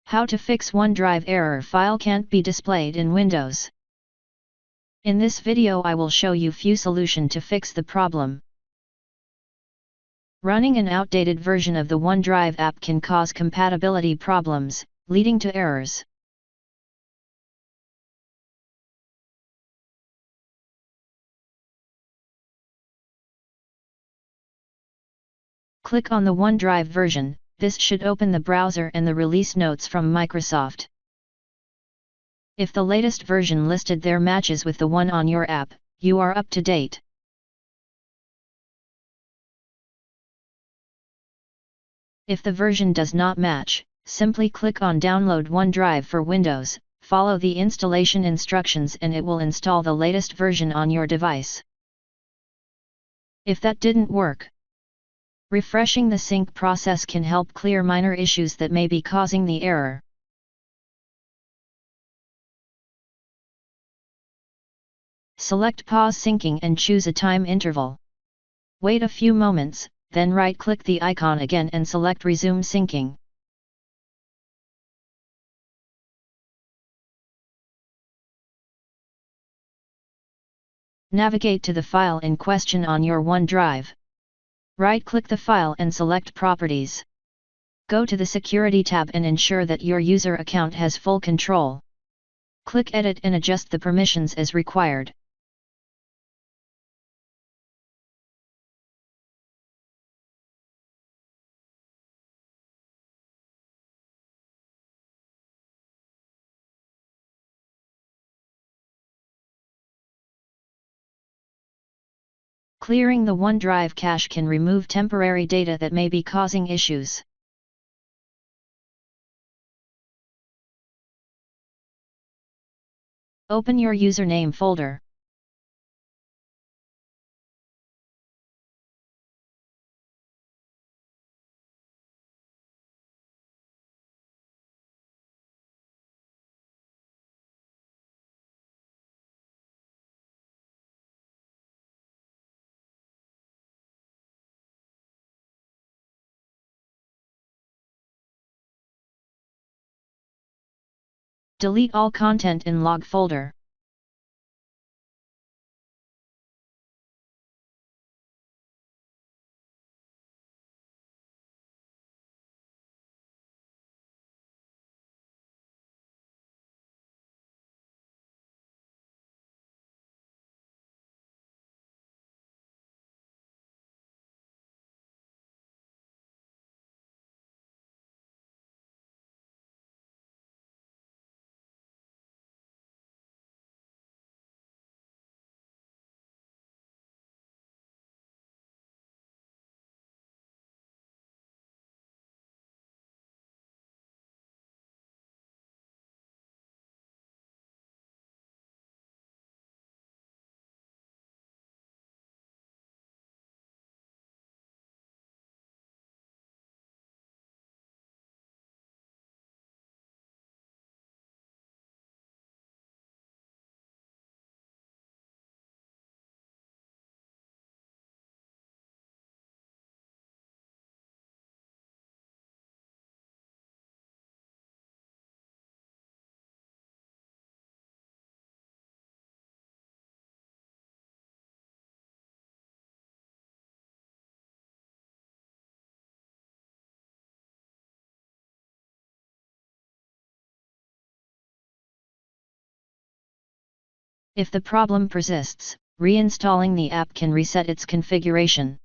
How to fix OneDrive error file can't be displayed in Windows. In this video I will show you few solution to fix the problem. Running an outdated version of the OneDrive app can cause compatibility problems, leading to errors. Click on the OneDrive version. This should open the browser and the release notes from Microsoft. If the latest version listed there matches with the one on your app, you are up to date. If the version does not match, simply click on Download OneDrive for Windows, follow the installation instructions and it will install the latest version on your device. If that didn't work, refreshing the sync process can help clear minor issues that may be causing the error. Select Pause Syncing and choose a time interval. Wait a few moments, then right-click the icon again and select Resume Syncing. Navigate to the file in question on your OneDrive. Right-click the file and select Properties. Go to the Security tab and ensure that your user account has full control. Click Edit and adjust the permissions as required. Clearing the OneDrive cache can remove temporary data that may be causing issues. Open your username folder. Delete all content in Log folder. If the problem persists, reinstalling the app can reset its configuration.